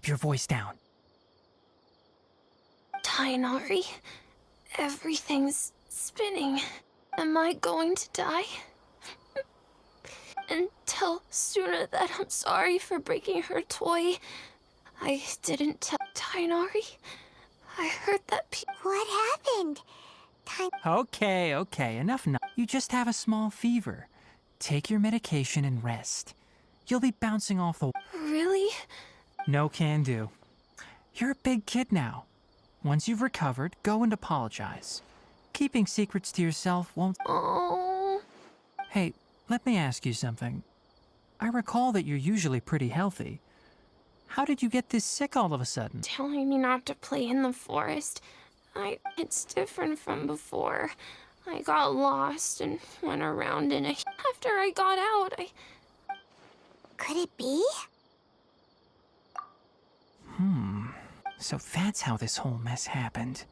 keep your voice down. Tainari, everything's spinning. Am I going to die? And tell Suna that I'm sorry for breaking her toy. I didn't tell Tainari. I heard that What happened? Okay, enough now. You just have a small fever. Take your medication and rest. You'll be bouncing off the... Really? No can do. You're a big kid now. Once you've recovered, go and apologize. Keeping secrets to yourself won't... Oh. Hey, let me ask you something. I recall that you're usually pretty healthy. How did you get this sick all of a sudden? Telling me not to play in the forest. It's different from before. I got lost and went around in a... After I got out, Could it be? So that's how this whole mess happened.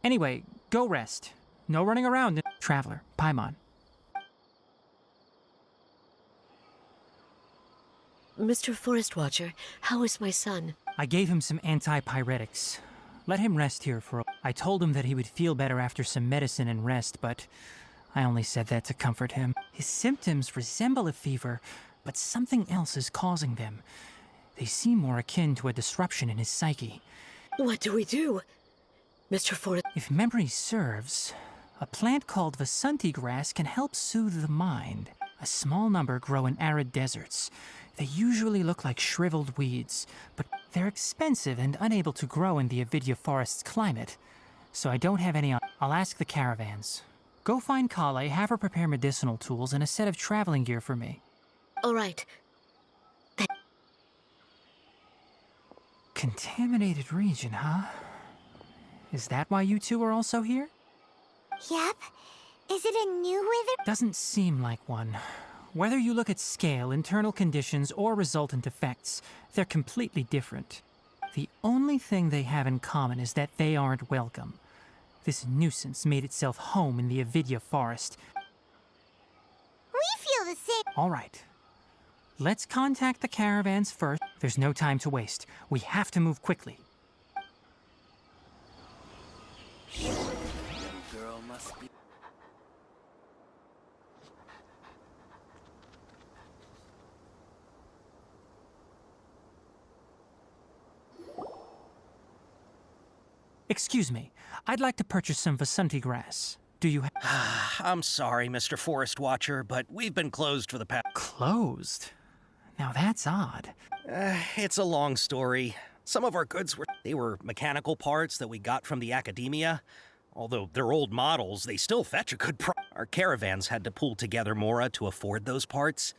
Anyway, go rest. No running around. Traveler, Paimon. Mr. Forest Watcher, how is my son? I gave him some antipyretics. Let him rest here for a... I told him that he would feel better after some medicine and rest, but I only said that to comfort him. His symptoms resemble a fever, but something else is causing them. They seem more akin to a disruption in his psyche. What do we do? Mr. Forest... If memory serves, a plant called Vasanti grass can help soothe the mind. A small number grow in arid deserts. They usually look like shriveled weeds, but they're expensive and unable to grow in the Avidya forest's climate. So I don't have any on... I'll ask the caravans. Go find Kale, have her prepare medicinal tools and a set of traveling gear for me. All right. Contaminated region, huh? Is that why you two are also here? Yep. Is it a new wither? Doesn't seem like one. Whether you look at scale, internal conditions, or resultant effects, they're completely different. The only thing they have in common is that they aren't welcome. This nuisance made itself home in the Avidya forest. We feel the same. All right. Let's contact the caravans first. There's no time to waste. We have to move quickly. Girl must be... Excuse me. I'd like to purchase some Vasanti grass. Do you have... I'm sorry, Mr. Forest Watcher, but we've been closed for the past... Closed? Now that's odd. It's a long story. Some of our goods were mechanical parts that we got from the academia. Although they're old models, they still fetch a good price. Our caravans had to pool together more to afford those parts.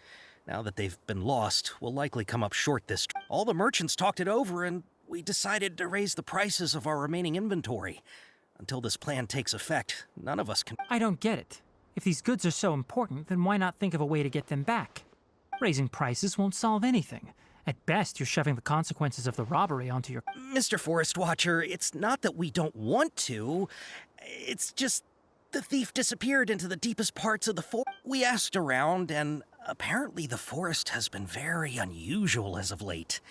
Now that they've been lost, we'll likely come up short this... All the merchants talked it over and we decided to raise the prices of our remaining inventory. Until this plan takes effect, none of us can... I don't get it. If these goods are so important, then why not think of a way to get them back? Raising prices won't solve anything. At best, you're shoving the consequences of the robbery onto your... Mr. Forest Watcher, it's not that we don't want to. It's just the thief disappeared into the deepest parts of the forest. We asked around, and apparently the forest has been very unusual as of late.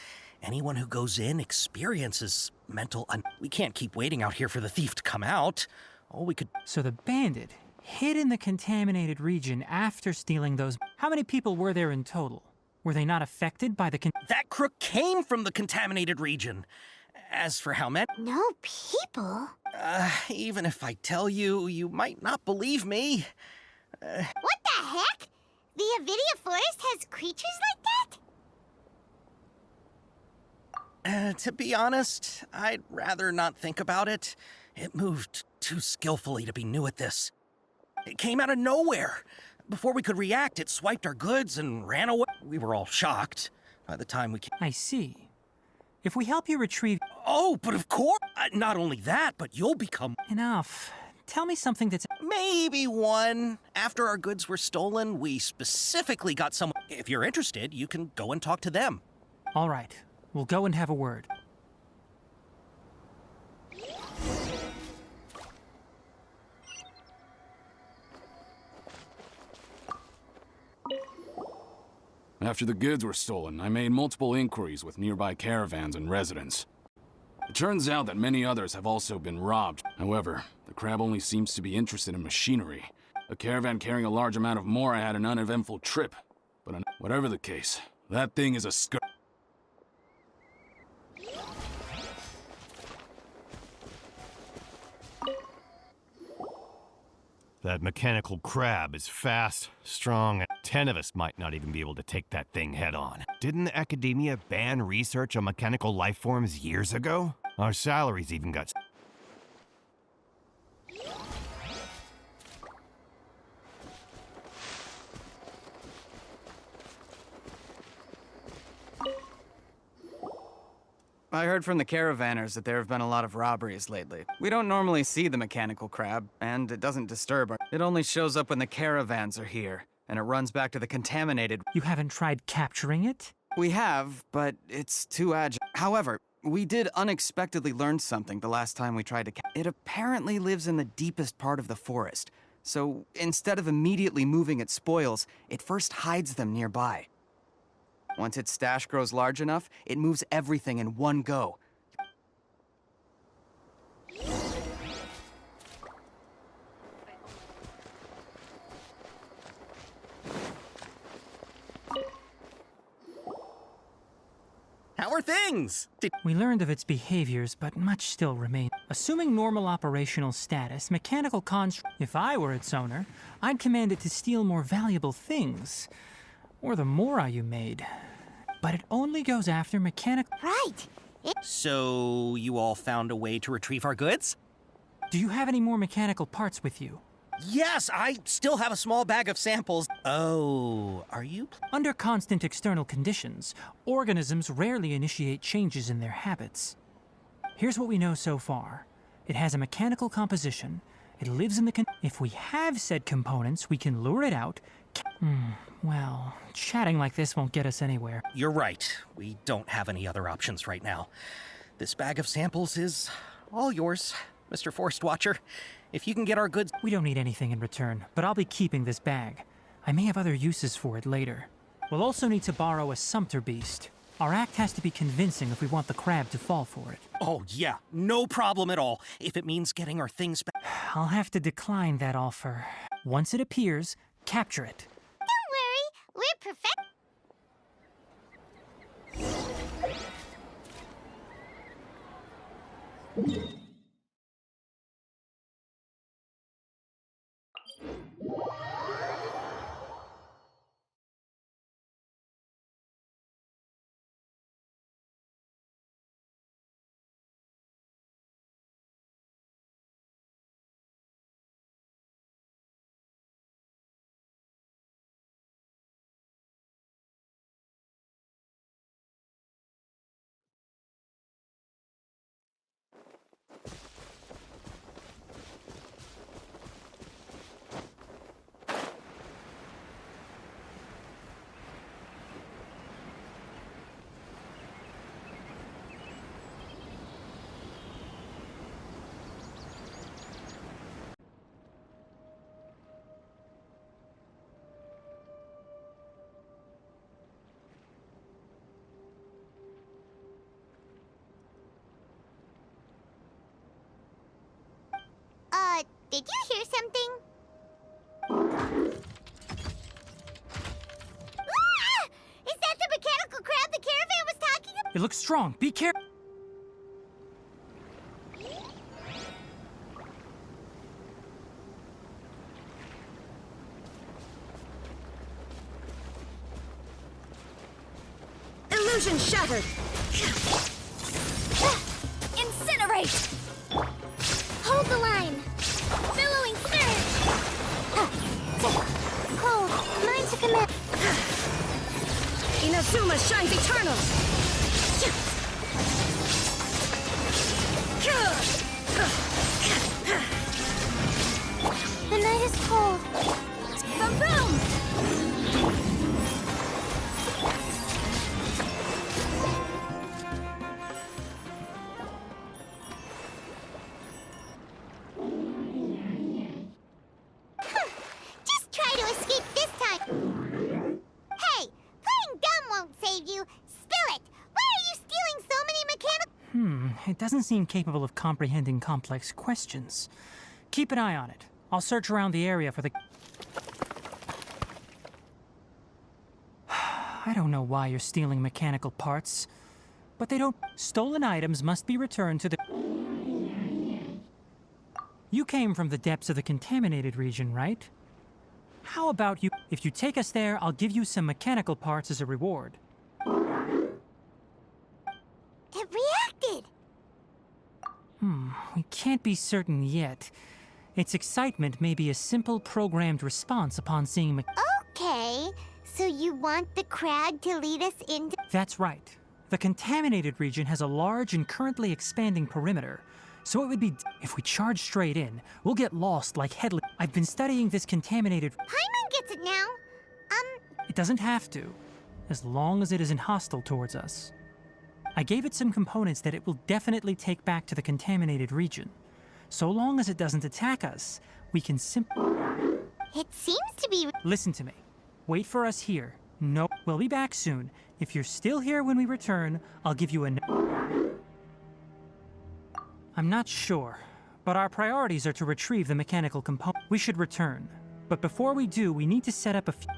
Anyone who goes in experiences mental we can't keep waiting out here for the thief to come out. All we could... So the bandit hid in the contaminated region after stealing those... How many people were there in total? Were they not affected by the That crook came from the contaminated region. As for how many... No people? Even if I tell you, you might not believe me. What the heck? The Avidya forest has creatures like that? To be honest, I'd rather not think about it. It moved too skillfully to be new at this. It came out of nowhere. Before we could react, it swiped our goods and ran away. We were all shocked. By the time we came... I see. If we help you retrieve... Oh, but of course! Not only that, but you'll become... Enough. Tell me something that's... Maybe one. After our goods were stolen, we specifically got someone... If you're interested, you can go and talk to them. All right. We'll go and have a word. After the goods were stolen, I made multiple inquiries with nearby caravans and residents. It turns out that many others have also been robbed. However, the crab only seems to be interested in machinery. A caravan carrying a large amount of Mora had an uneventful trip. But whatever the case, that thing is a scourge. That mechanical crab is fast, strong. 10 of us might not even be able to take that thing head on. Didn't the academia ban research on mechanical life forms years ago? Our salaries even got... I heard from the caravanners that there have been a lot of robberies lately. We don't normally see the mechanical crab, and it doesn't disturb our... It only shows up when the caravans are here, and it runs back to the contaminated... You haven't tried capturing it? We have, but it's too agile. However, we did unexpectedly learn something the last time we tried to It apparently lives in the deepest part of the forest. So instead of immediately moving its spoils, it first hides them nearby. Once its stash grows large enough, it moves everything in one go. How are things? We learned of its behaviors, but much still remains. Assuming normal operational status, mechanical construct... If I were its owner, I'd command it to steal more valuable things. Or the Mora you made. But it only goes after mechanical... Right. So, you all found a way to retrieve our goods? Do you have any more mechanical parts with you? Yes, I still have a small bag of samples. Oh, are you... Under constant external conditions, organisms rarely initiate changes in their habits. Here's what we know so far. It has a mechanical composition. It lives in the... If we have said components, we can lure it out... Well, chatting like this won't get us anywhere. You're right. We don't have any other options right now. This bag of samples is all yours, Mr. Forest Watcher. If you can get our goods... We don't need anything in return, but I'll be keeping this bag. I may have other uses for it later. We'll also need to borrow a sumpter beast. Our act has to be convincing if we want the crab to fall for it. Oh, yeah. No problem at all. If it means getting our things back... I'll have to decline that offer. Once it appears, capture it. Don't worry, we're perfect. Did you hear something? Ah! Is that the mechanical crab the caravan was talking about? It looks strong. Be careful. Illusion shattered! Incinerate! Hold the line! Billowing surge! Cold, mine to command. Inazuma shines eternal! The night is cold. Boom! Just try to escape this time. Hey, playing it doesn't seem capable of comprehending complex questions. Keep an eye on it. I'll search around the area for the... I don't know why you're stealing mechanical parts, but they don't... Stolen items must be returned to the... You came from the depths of the contaminated region, right? How about you... If you take us there, I'll give you some mechanical parts as a reward. It reacted! We can't be certain yet. Its excitement may be a simple programmed response upon seeing Okay, so you want the crag to lead us into... That's right. The contaminated region has a large and currently expanding perimeter. So it would be... If we charge straight in, we'll get lost like headless... I've been studying this contaminated... Paimon gets it now. It doesn't have to, as long as it isn't hostile towards us. I gave it some components that it will definitely take back to the contaminated region. So long as it doesn't attack us, we can It seems to be... Listen to me. Wait for us here. No, we'll be back soon. If you're still here when we return, I'll give you a... I'm not sure, but our priorities are to retrieve the mechanical component. We should return. But before we do, we need to set up a few...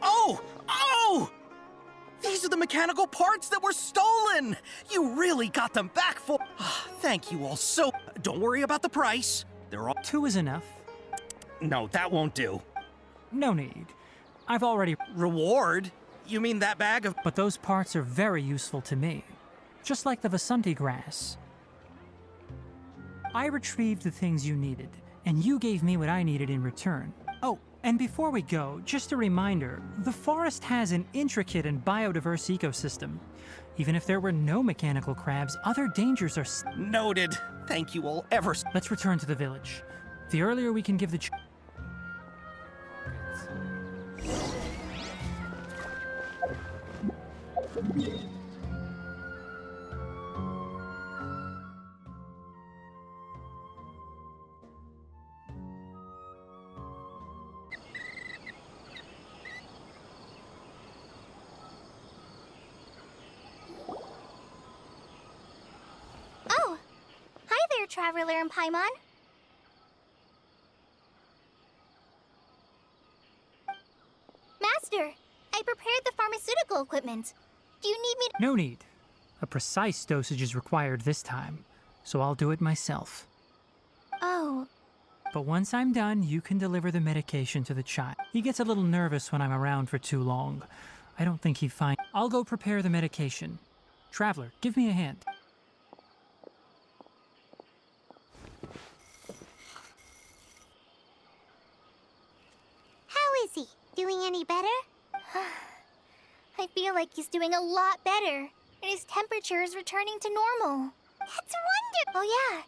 Oh! These are the mechanical parts that were stolen! You really got them back for... Thank you all so... Don't worry about the price. They're all... 2 is enough. No, that won't do. No need. I've already... Reward? You mean that bag of... But those parts are very useful to me. Just like the Vasanti grass. I retrieved the things you needed, and you gave me what I needed in return. Oh, and before we go, just a reminder, the forest has an intricate and biodiverse ecosystem. Even if there were no mechanical crabs, other dangers are... Noted. Thank you all ever... Let's return to the village. The earlier we can give the... Oh! Hi there, Traveler and Paimon. Master, I prepared the pharmaceutical equipment. Do you need me to... No need. A precise dosage is required this time, so I'll do it myself. Oh, But once I'm done, you can deliver the medication to the child. He gets a little nervous when I'm around for too long. I don't think he'd find... I'll go prepare the medication. Traveler, give me a hand. doing any better? I feel like he's doing a lot better, and his temperature is returning to normal. That's wonderful! Oh yeah,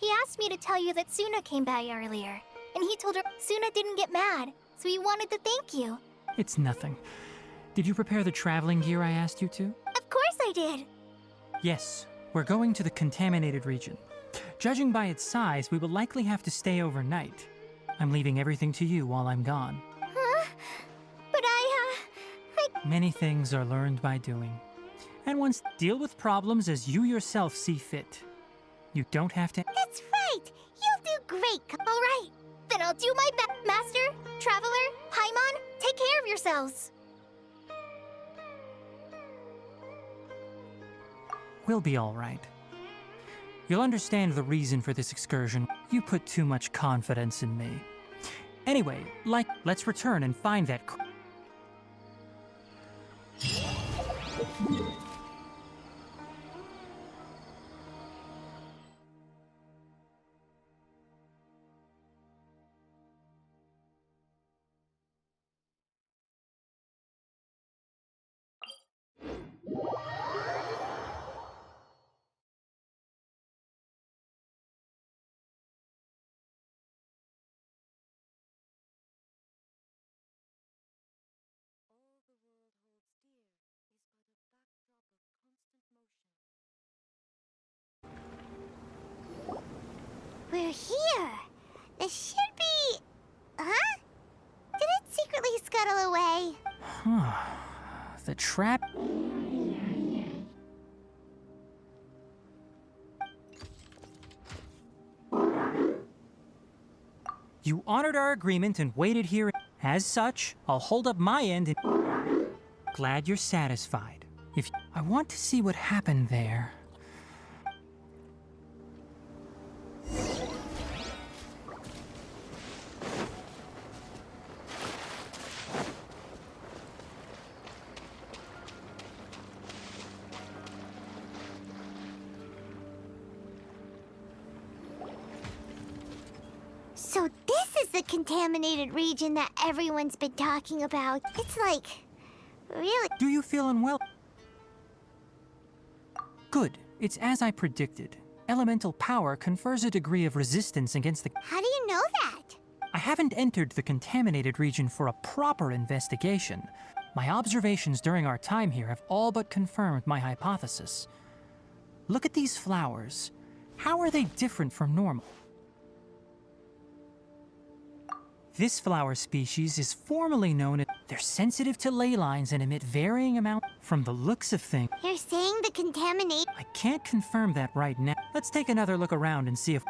he asked me to tell you that Suna came by earlier, and he told her Suna didn't get mad, so he wanted to thank you. It's nothing. Did you prepare the traveling gear I asked you to? Of course I did. Yes, we're going to the contaminated region. Judging by its size, we will likely have to stay overnight. I'm leaving everything to you while I'm gone. Huh? But Many things are learned by doing. And once deal with problems as you yourself see fit. You don't have to. That's right! You'll do great! All right, then I'll do my best. Master, Traveler, Paimon, take care of yourselves. We'll be all right. You'll understand the reason for this excursion. You put too much confidence in me. Anyway, let's return and find that. We're here! This should be... Huh? Did it secretly scuttle away? The trap. You honored our agreement and waited here. As such, I'll hold up my end and... Glad you're satisfied. I want to see what happened there. So this is the contaminated region that everyone's been talking about. It's like... really... Do you feel unwell? Good. It's as I predicted. Elemental power confers a degree of resistance against the... How do you know that? I haven't entered the contaminated region for a proper investigation. My observations during our time here have all but confirmed my hypothesis. Look at these flowers. How are they different from normal? This flower species is formally known as... They're sensitive to ley lines and emit varying amounts. From the looks of things, You're saying the contaminate... I can't confirm that right now. Let's take another look around and see if...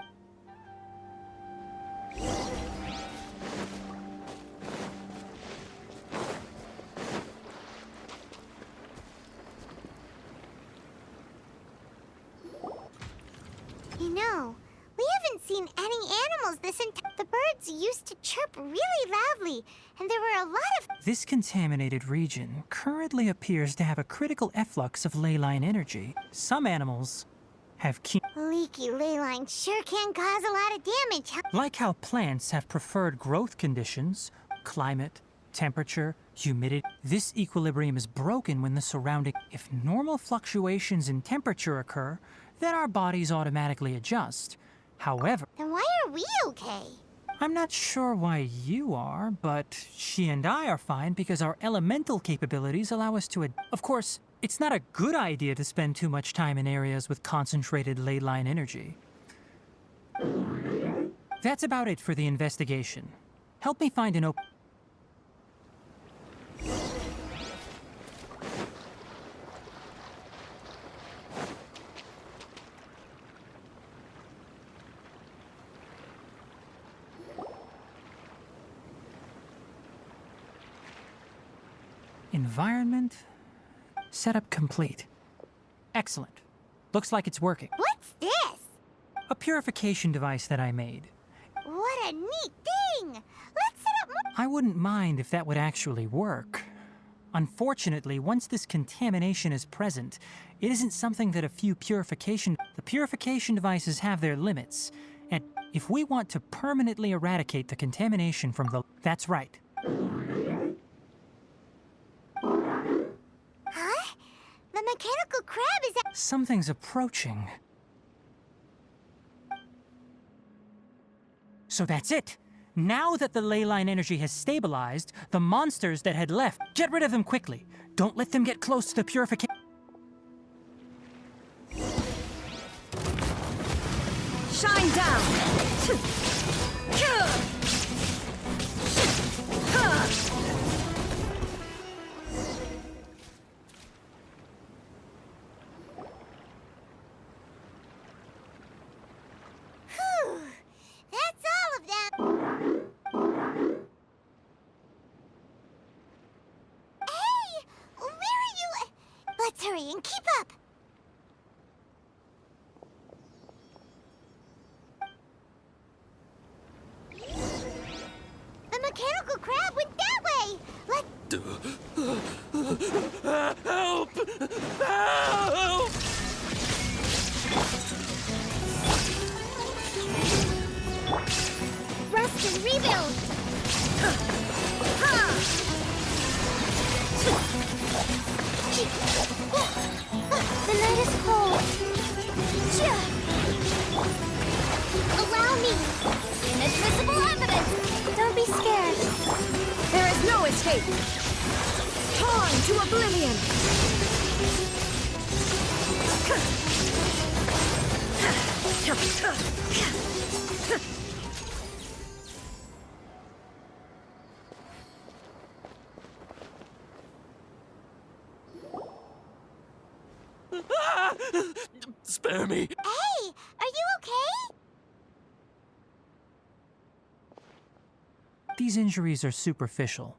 You know, we haven't seen any animals this entire... The birds used to chirp really loudly, and there were a lot of... This contaminated region currently appears to have a critical efflux of ley line energy. Some animals have keen... Leaky ley lines sure can cause a lot of damage. Like how plants have preferred growth conditions, climate, temperature, humidity, this equilibrium is broken when the surrounding... If normal fluctuations in temperature occur, then our bodies automatically adjust. However, Then why are we okay? I'm not sure why you are, but she and I are fine because our elemental capabilities allow us to... Of course, it's not a good idea to spend too much time in areas with concentrated ley line energy. That's about it for the investigation. Help me find an open... Environment. Setup complete. Excellent. Looks like it's working. What's this? A purification device that I made. What a neat thing! Let's set up more... I wouldn't mind if that would actually work. Unfortunately, once this contamination is present, it isn't something that a few purification... The purification devices have their limits. And if we want to permanently eradicate the contamination from the... That's right. mechanical crab is at... Something's approaching. So that's it. Now that the ley line energy has stabilized, the monsters that had left, get rid of them quickly. Don't let them get close to the purification. Shine down! Whew. That's all of them. Hey! Where are you? Let's hurry and keep up. The mechanical crab went that way. Help! Help! Rest and rebuild. The night is cold. Allow me. Inadmissible evidence. Don't be scared. There is no escape! Torn to oblivion! Spare me! Hey, are you okay? These injuries are superficial.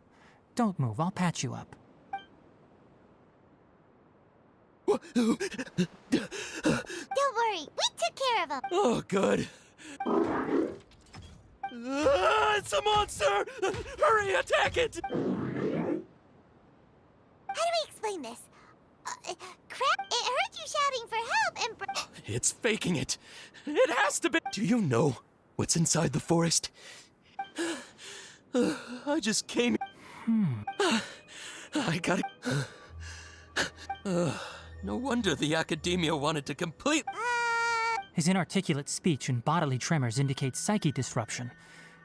Don't move, I'll patch you up. Don't worry, we took care of him. Oh, good. It's a monster! Hurry, attack it! How do we explain this? Crap, it heard you shouting for help and... It's faking it. It has to be. Do you know what's inside the forest? I just came. I gotta. No wonder the academia wanted to complete. His inarticulate speech and bodily tremors indicate psyche disruption.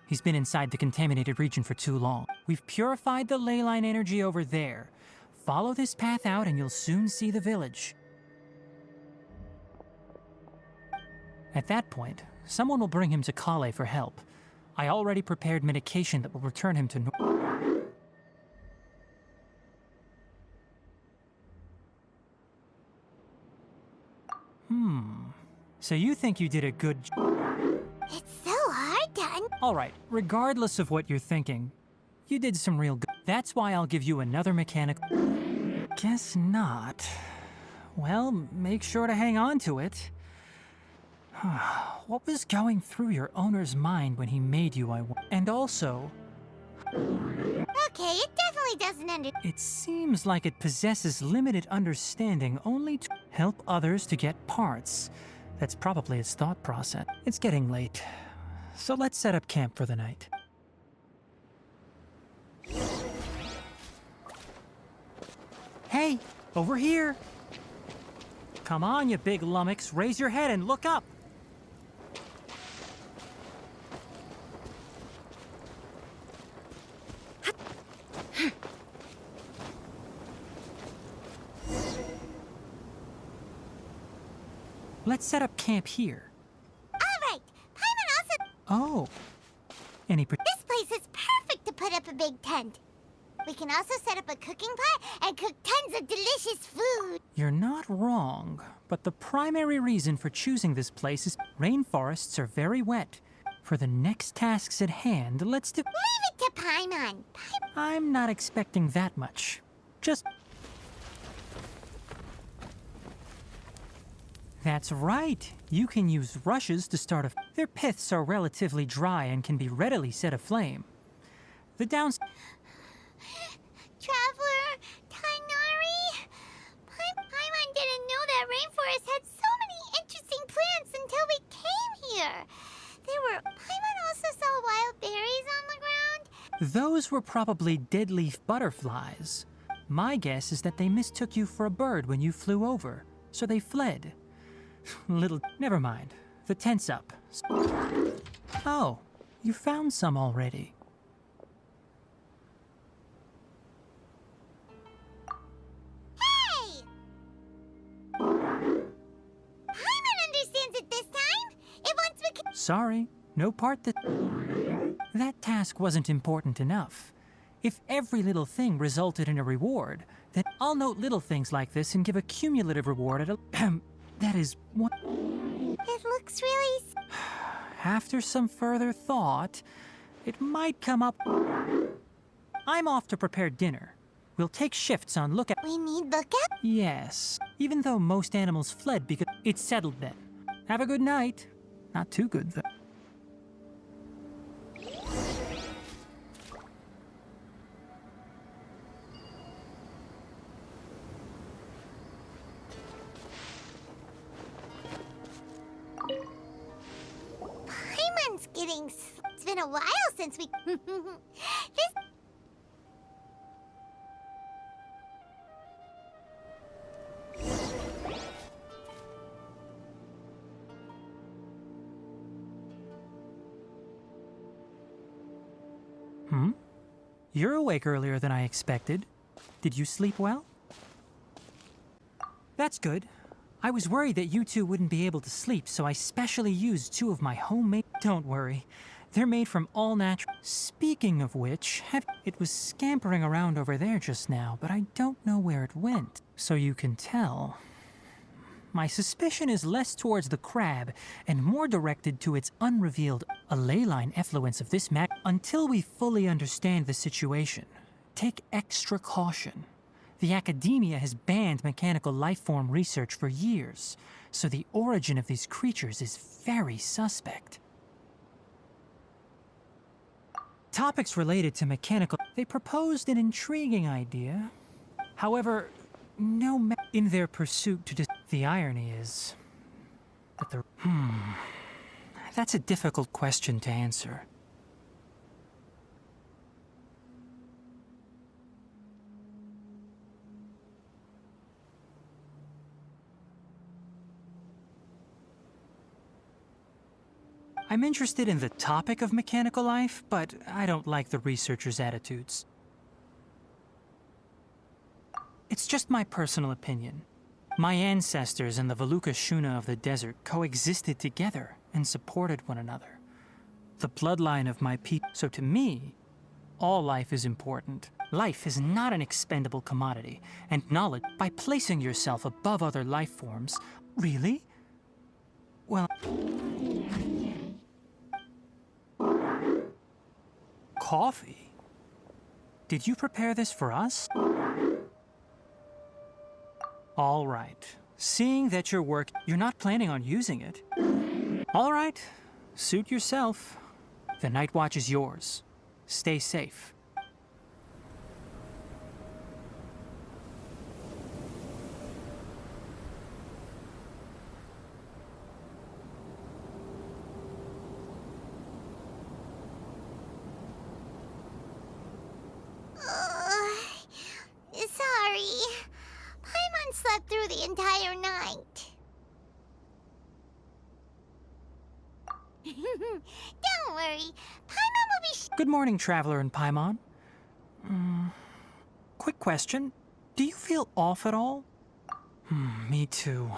He's been inside the contaminated region for too long. We've purified the ley line energy over there. Follow this path out and you'll soon see the village. At that point, someone will bring him to Kale for help. I already prepared medication that will return him to So you think you did a good It's so hard to... Alright, regardless of what you're thinking, you did some real good. That's why I'll give you another mechanic. Guess not. Well, make sure to hang on to it. What was going through your owner's mind when he made you, And also... Okay, it definitely doesn't It seems like it possesses limited understanding only to help others to get parts. That's probably its thought process. It's getting late, so let's set up camp for the night. Hey, over here! Come on, you big lummox, raise your head and look up! Let's set up camp here. All right, Paimon also... Oh. This place is perfect to put up a big tent. We can also set up a cooking pot and cook tons of delicious food. You're not wrong, but the primary reason for choosing this place is rainforests are very wet. For the next tasks at hand, let's do... Leave it to Paimon. I'm not expecting that much. Just... That's right. You can use rushes to start a... Their piths are relatively dry and can be readily set aflame. The downs... Traveler, Tainari, Paimon didn't know that rainforest had so many interesting plants until we came here. Paimon also saw wild berries on the ground. Those were probably dead leaf butterflies. My guess is that they mistook you for a bird when you flew over, so they fled. Never mind. The tent's up. Oh, you found some already. Hey! Paimon understands it this time. It wants me. Sorry, no part that... That task wasn't important enough. If every little thing resulted in a reward, then I'll note little things like this and give a cumulative reward at a... that is one... It looks really. After some further thought, it might come up... I'm off to prepare dinner. We'll take shifts on lookout... We need lookout? Yes, even though most animals fled because... It's settled then. Have a good night. Not too good, though. Paimon's getting. It's been a while since we. This. You're awake earlier than I expected. Did you sleep well? That's good. I was worried that you two wouldn't be able to sleep, so I specially used 2 of my homemade... Don't worry. They're made from all natural... Speaking of which, it was scampering around over there just now, but I don't know where it went. So you can tell. My suspicion is less towards the crab and more directed to its unrevealed, a ley line effluence of this until we fully understand the situation. Take extra caution. The academia has banned mechanical lifeform research for years, so the origin of these creatures is very suspect. Topics related to mechanical... They proposed an intriguing idea. However, in their pursuit to... The irony is that the... That's a difficult question to answer. I'm interested in the topic of mechanical life, but I don't like the researchers' attitudes. It's just my personal opinion. My ancestors and the Veluca Shuna of the desert coexisted together and supported one another. The bloodline of my people. So to me, all life is important. Life is not an expendable commodity, and knowledge, by placing yourself above other life forms... Really? Well... Coffee? Did you prepare this for us? All right. Seeing that you're not planning on using it. All right. Suit yourself. The night watch is yours. Stay safe. Sorry. Paimon slept through the entire night. Don't worry. Paimon will be... Good morning, Traveler and Paimon. Quick question. Do you feel off at all? Me too.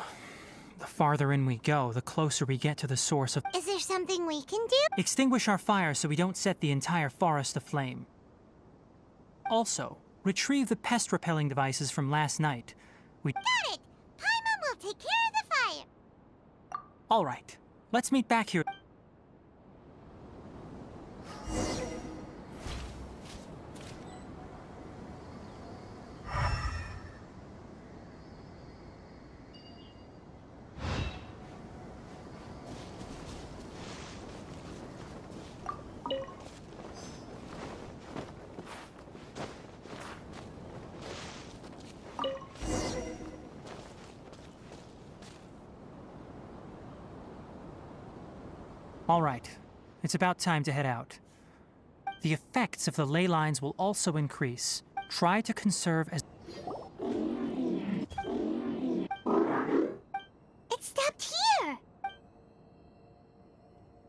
The farther in we go, the closer we get to the source of... Is there something we can do? Extinguish our fire so we don't set the entire forest aflame. Also, retrieve the pest-repelling devices from last night. Got it! Paimon will take care of the fire. All right. Let's meet back here. All right. It's about time to head out. The effects of the ley lines will also increase. Try to conserve as...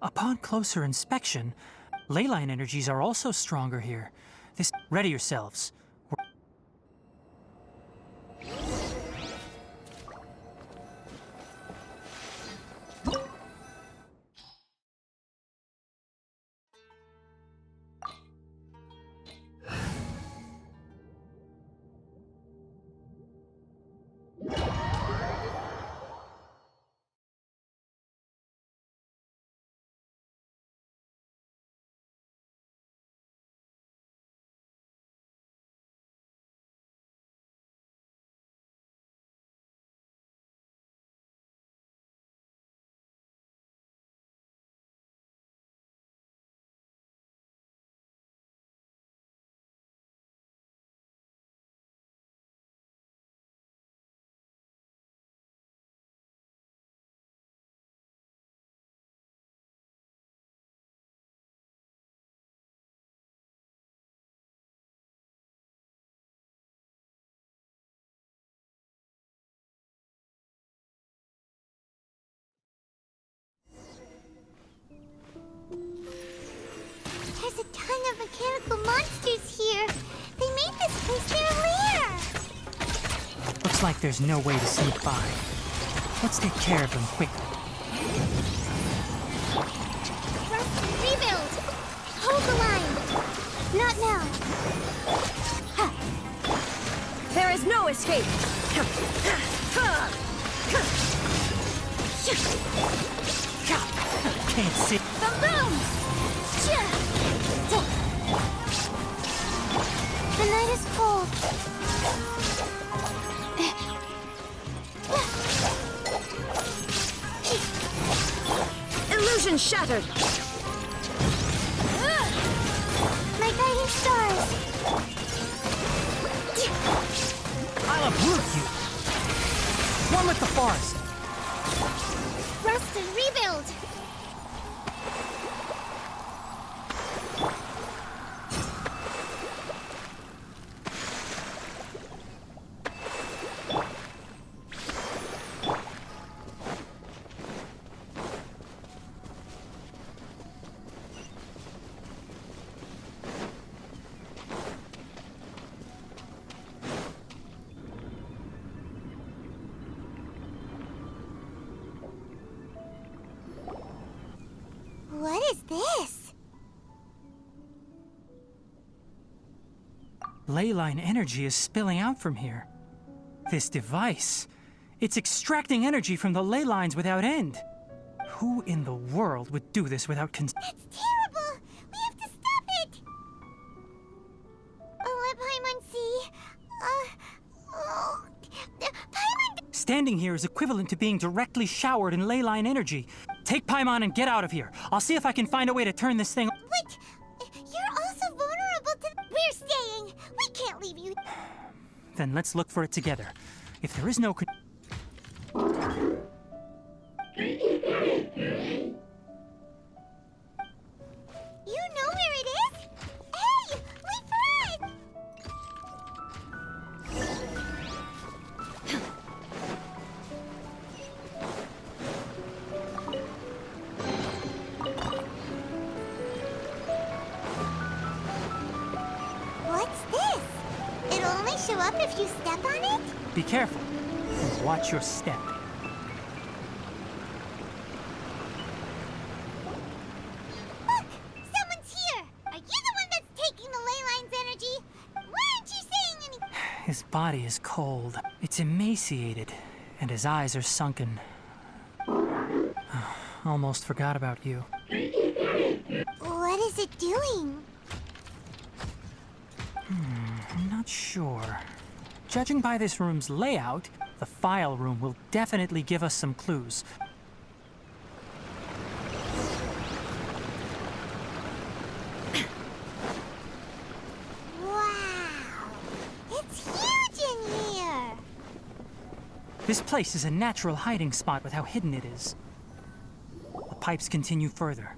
Upon closer inspection, ley line energies are also stronger here. Ready yourselves. There's a ton of mechanical monsters here. They made this place their lair. Looks like there's no way to sneak by. Let's take care of them quickly. Rust and rebuild. Hold the line. Not now. There is no escape! Can't see. The boom! The night is cold. Illusion shattered! My guiding stars. I'll uproot you. One with the forest. Rust and rebuild. What is this? Ley line energy is spilling out from here. This device, it's extracting energy from the ley lines without end. Who in the world would do this without That's terrible! We have to stop it! Let Paimon see. Paimon... Standing here is equivalent to being directly showered in ley line energy. Take Paimon and get out of here. I'll see if I can find a way to turn this thing... Wait! You're also vulnerable to... We're staying! We can't leave you... Then let's look for it together. If there is no... You know where it is? Hey! Wait for it! What's this? It'll only show up if you step on it? Be careful. And watch your step. Look! Someone's here! Are you the one that's taking the ley line's energy? Why aren't you saying anything? His body is cold. It's emaciated. And his eyes are sunken. Almost forgot about you. What is it doing? I'm not sure. Judging by this room's layout, the file room will definitely give us some clues. Wow! It's huge in here! This place is a natural hiding spot with how hidden it is. The pipes continue further.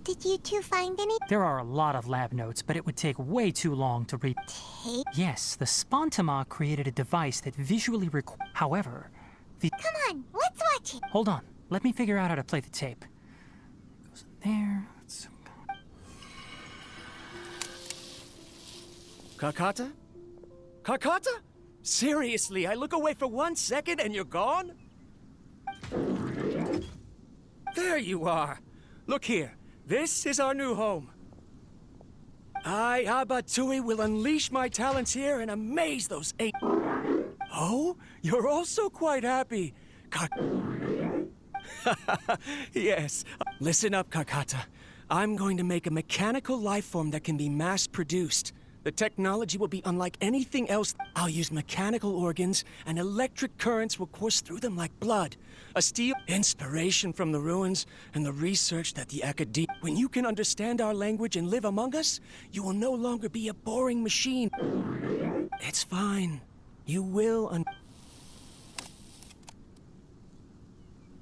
Did you two find any There are a lot of lab notes, but it would take way too long to read. tape? Yes, the Spontama created a device that visually However, the... Come on, let's watch it. Hold on. Let me figure out how to play the tape. there. Karkata? Karkata? Seriously, I look away for 1 second and you're gone? There you are. Look here. This is our new home. I, Abatui, will unleash my talents here and amaze those eight. Oh, you're also quite happy. Yes. Listen up, Karkata. I'm going to make a mechanical life form that can be mass-produced. The technology will be unlike anything else. I'll use mechanical organs, and electric currents will course through them like blood. A steel inspiration from the ruins and the research that the academia. When you can understand our language and live among us, you will no longer be a boring machine. It's fine. You will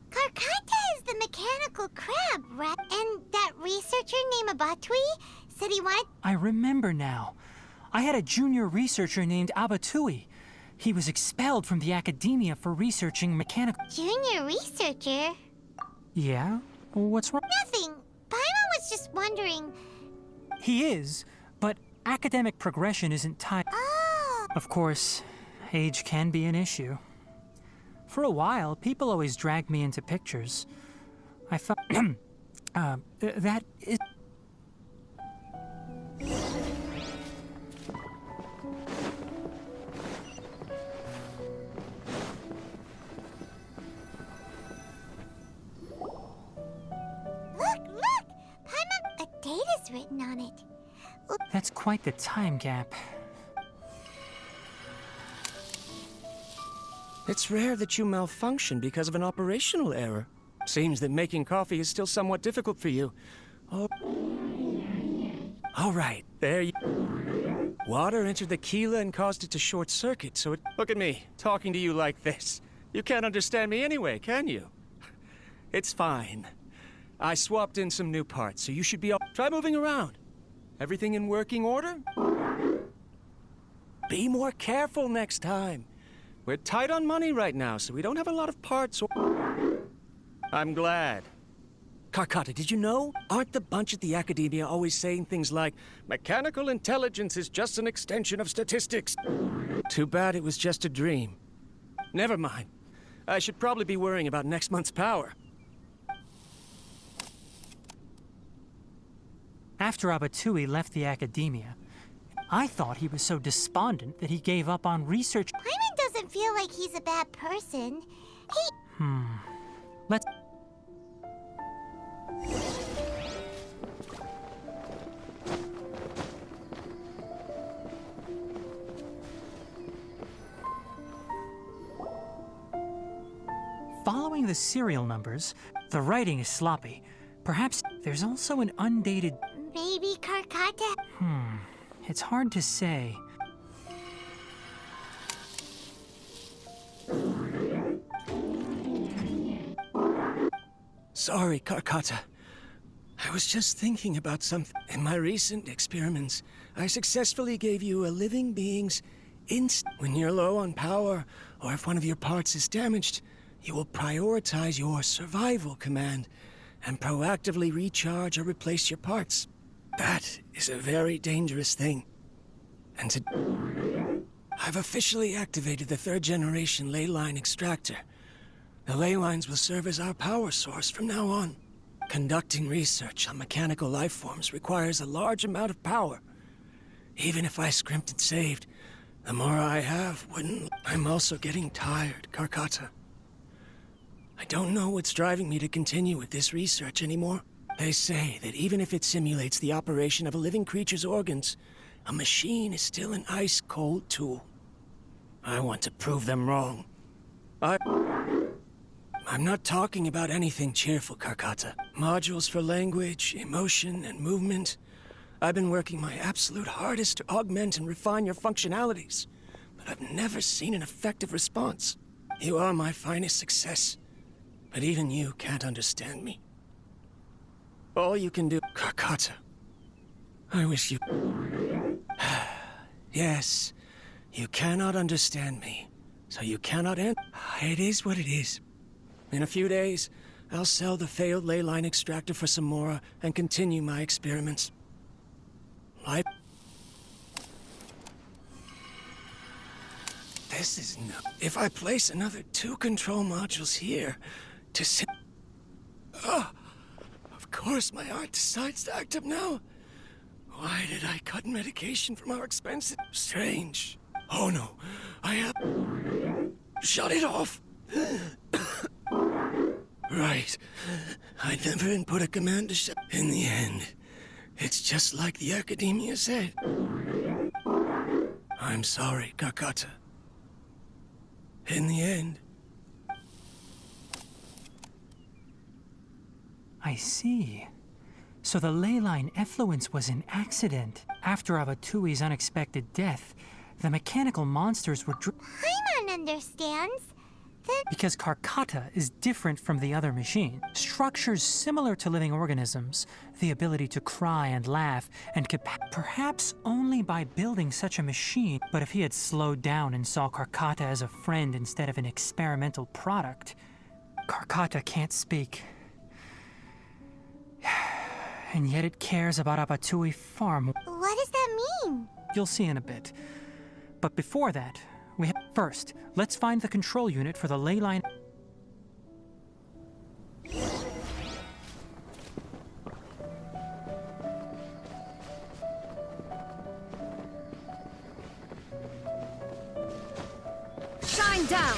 Karkata is the mechanical crab, right? And that researcher named Abatui said he wanted... I remember now. I had a junior researcher named Abatui. He was expelled from the academia for researching mechanical... Junior researcher? Yeah? What's wrong? Nothing. Paimon was just wondering... He is, but academic progression isn't tied... Oh. Of course, age can be an issue. For a while, people always dragged me into pictures. I felt... that is... Look! Paimon... A date is written on it. That's quite the time gap. It's rare that you malfunction because of an operational error. Seems that making coffee is still somewhat difficult for you. Oh. All right, there you... Water entered the Keela and caused it to short circuit, so it... Look at me, talking to you like this. You can't understand me anyway, can you? It's fine. I swapped in some new parts, so you should be all... Try moving around. Everything in working order? Be more careful next time. We're tight on money right now, so we don't have a lot of parts or... I'm glad. Karkata, did you know? Aren't the bunch at the academia always saying things like, mechanical intelligence is just an extension of statistics? Too bad it was just a dream. Never mind. I should probably be worrying about next month's power. After Abatui left the academia, I thought he was so despondent that he gave up on research. Paimon doesn't feel like he's a bad person. He... Let's... Following the serial numbers, the writing is sloppy. Perhaps there's also an undated... Maybe Karkata... It's hard to say. Sorry, Karkata. I was just thinking about something. In my recent experiments, I successfully gave you a living being's when you're low on power, or if one of your parts is damaged, you will prioritize your survival command and proactively recharge or replace your parts. That is a very dangerous thing. And I've officially activated the 3rd generation ley line extractor. The ley lines will serve as our power source from now on. Conducting research on mechanical life forms requires a large amount of power. Even if I scrimped and saved, the more I have wouldn't... I'm also getting tired, Karkata. I don't know what's driving me to continue with this research anymore. They say that even if it simulates the operation of a living creature's organs, a machine is still an ice-cold tool. I want to prove them wrong. I'm not talking about anything cheerful, Karkata. Modules for language, emotion, and movement. I've been working my absolute hardest to augment and refine your functionalities, but I've never seen an effective response. You are my finest success, but even you can't understand me. All you can do... Karkata, I wish you... Yes, you cannot understand me, so you cannot It is what it is. In a few days, I'll sell the failed ley line extractor for some more and continue my experiments. This is no. If I place another 2 control modules here to sit. Of course my heart decides to act up now. Why did I cut medication from our expensive? Strange. Oh no, I have. Shut it off. Right. I never input a command to shut. In the end, it's just like the Academia said. I'm sorry, Kakata. In the end. I see. So the ley line effluence was an accident. After Abatui's unexpected death, the mechanical monsters were Paimon understands. Because Karkata is different from the other machine. Structures similar to living organisms, the ability to cry and laugh, and perhaps only by building such a machine. But if he had slowed down and saw Karkata as a friend instead of an experimental product, Karkata can't speak. And yet it cares about Abatui far more. What does that mean? You'll see in a bit. But before that, first, let's find the control unit for the ley line. Shine down!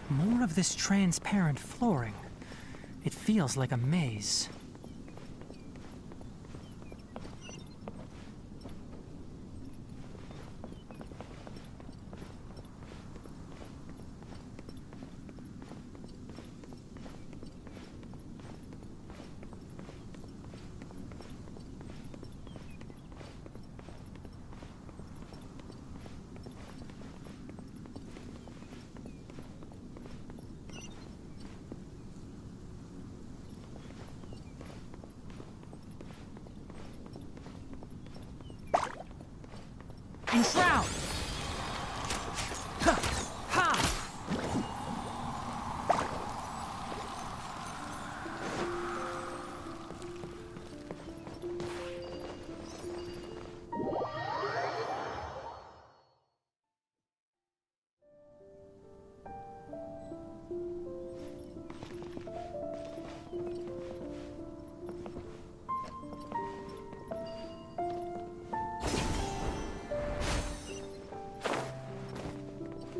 More of this transparent flooring. It feels like a maze. Enshroud! Ha! Ha!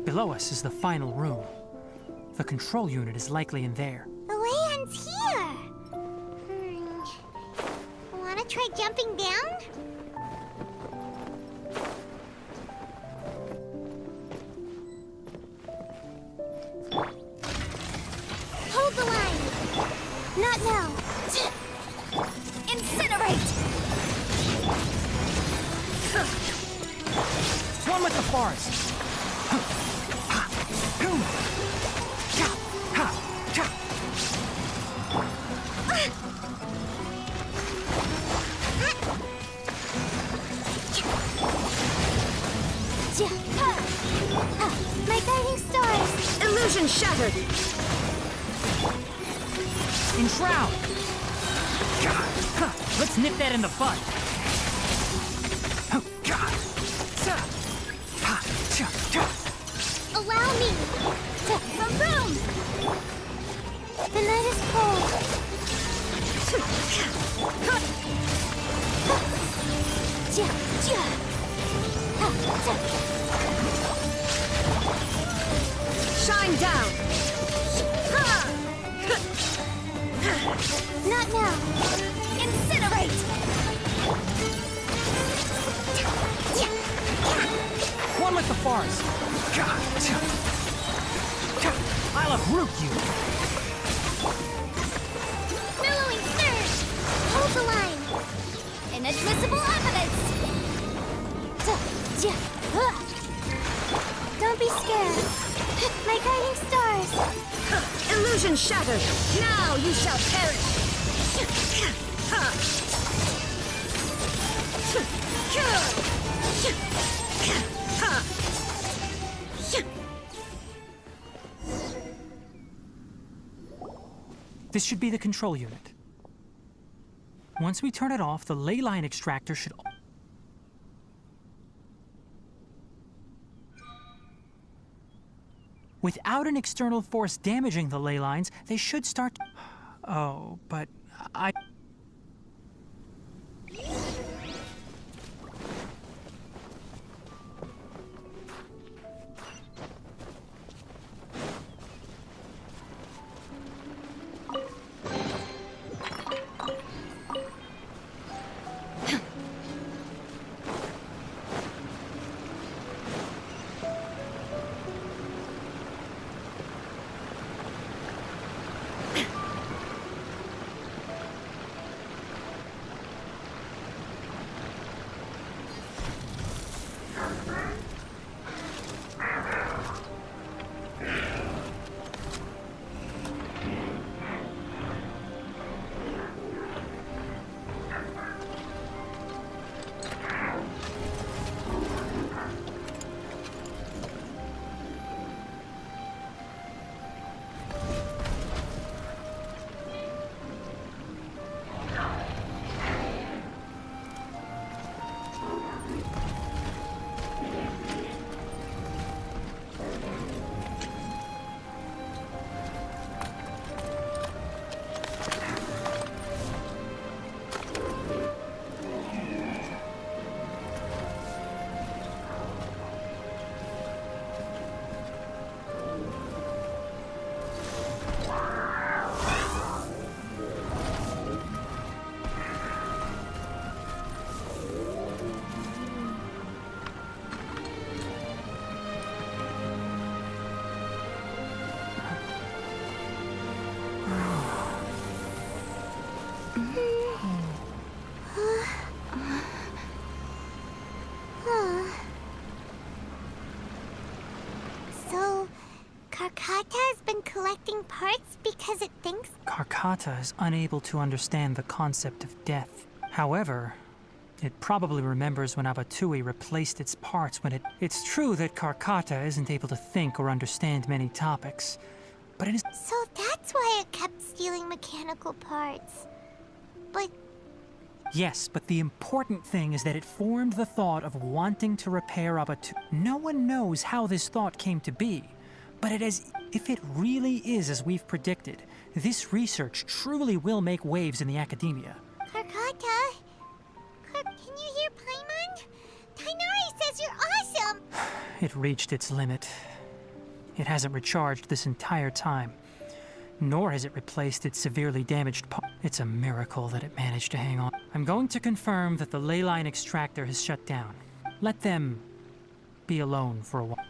Below us is the final room. The control unit is likely in there. The way ends here. Wanna try jumping down? Hold the line. Not now. Incinerate! One with the forest! My guiding stars! Illusion shattered! Enshroud! Let's nip that in the bud! Allow me! Boom! The night is cold. Shine down! Not now. Incinerate! stars! I'll uproot you! Billowing surge! Hold the line! Inadmissible evidence! Don't be scared. My guiding stars! Illusion shattered! Now you shall perish! This should be the control unit. Once we turn it off, the ley line extractor should... Without an external force damaging the ley lines, they should start... Oh, but I... So, Karkata has been collecting parts because it thinks... Karkata is unable to understand the concept of death. However, it probably remembers when Abatui replaced its parts when it... It's true that Karkata isn't able to think or understand many topics, but it is... So that's why it kept stealing mechanical parts. But Yes, but the important thing is that it formed the thought of wanting to repair Abatui. No one knows how this thought came to be, but if it really is as we've predicted, this research truly will make waves in the academia. Karkata? Can you hear Paimon? Tainari says you're awesome! It reached its limit. It hasn't recharged this entire time, nor has it replaced its severely damaged part. It's a miracle that it managed to hang on. I'm going to confirm that the ley line extractor has shut down. Let them be alone for a while.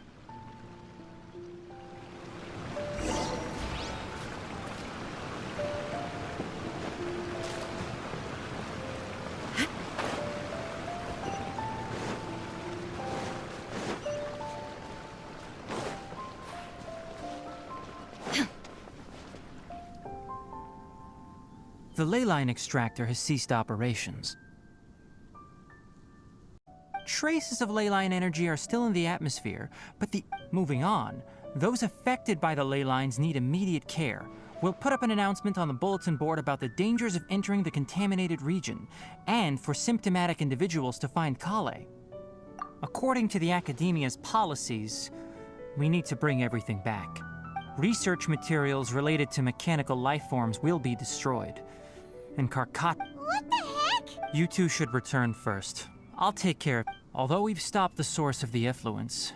The ley line extractor has ceased operations. Traces of ley line energy are still in the atmosphere, but moving on, those affected by the ley lines need immediate care. We'll put up an announcement on the bulletin board about the dangers of entering the contaminated region, and for symptomatic individuals to find Kale. According to the Academia's policies, we need to bring everything back. Research materials related to mechanical life forms will be destroyed. And Karkata... What the heck? You two should return first. I'll take care of... Although we've stopped the source of the effluence...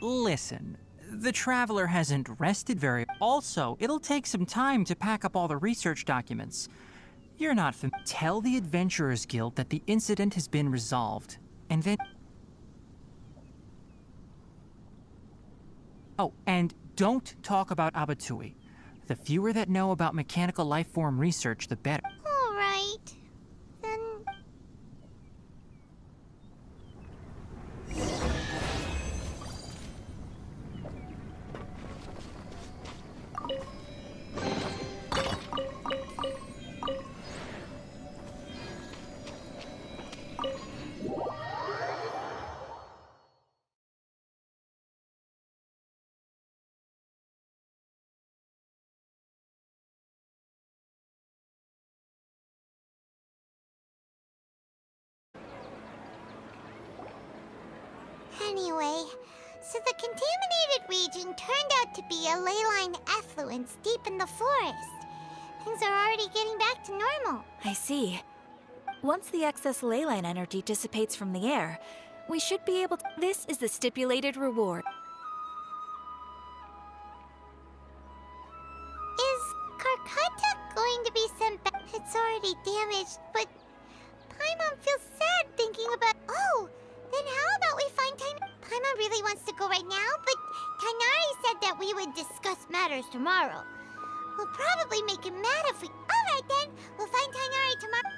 Listen, the Traveler hasn't rested very... Also, it'll take some time to pack up all the research documents. You're not Tell the Adventurers Guild that the incident has been resolved, and then... Oh, and don't talk about Abatui. The fewer that know about mechanical life form research, the better. All right. Then... Anyway, so the contaminated region turned out to be a ley line effluence deep in the forest. Things are already getting back to normal. I see. Once the excess ley line energy dissipates from the air, we should be able to... This is the stipulated reward. Is Karkata going to be sent back? It's already damaged, but Paimon feels sad thinking about... Oh, then how about we find Tainari? Paimon really wants to go right now, but Tainari said that we would discuss matters tomorrow. We'll probably make him mad if we... Alright then, we'll find Tainari tomorrow.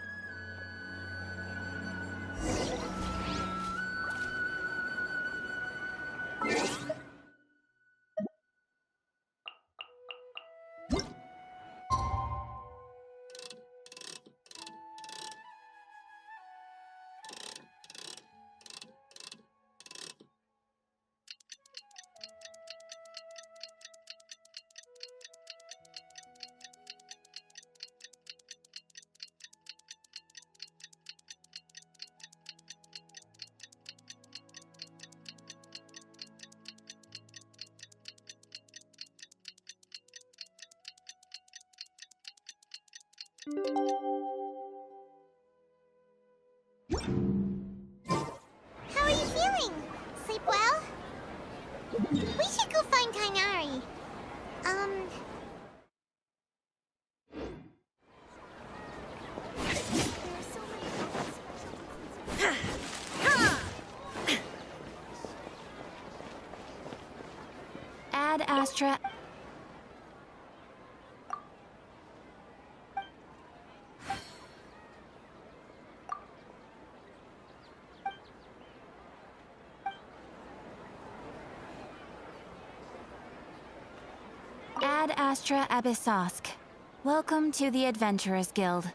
How are you feeling? Sleep well? We should go find Tainari. Ad Astra... Ad Astra Abyssosk. Welcome to the Adventurers Guild.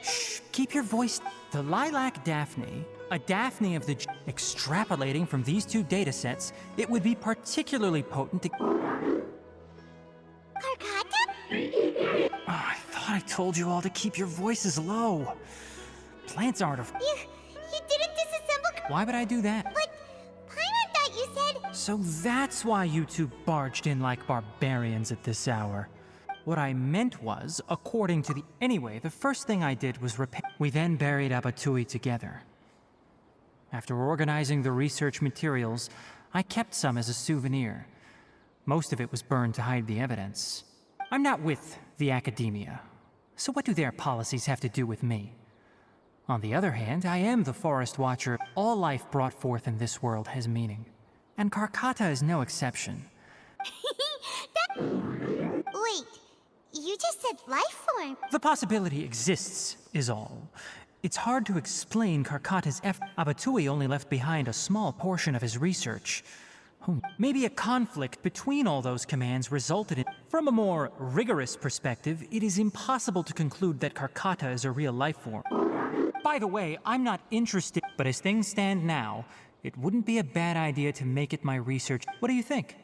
Shh, keep your voice. The lilac Daphne, a Daphne of the extrapolating from these two datasets, it would be particularly potent to. Karkata? Oh, I thought I told you all to keep your voices low. Plants aren't a. You didn't disassemble. Why would I do that? But Paimon thought you said. So that's why you two barged in like barbarians at this hour. What I meant was, according to the. Anyway, the first thing I did was repair. We then buried Abatui together. After organizing the research materials, I kept some as a souvenir. Most of it was burned to hide the evidence. I'm not with the academia, so what do their policies have to do with me? On the other hand, I am the Forest Watcher. All life brought forth in this world has meaning. And Karkata is no exception. Wait, you just said life form. The possibility exists, is all. It's hard to explain Karkata's Abatui only left behind a small portion of his research. Maybe a conflict between all those commands resulted in. From a more rigorous perspective, it is impossible to conclude that Karkata is a real life form. By the way, I'm not interested, but as things stand now, it wouldn't be a bad idea to make it my research. What do you think?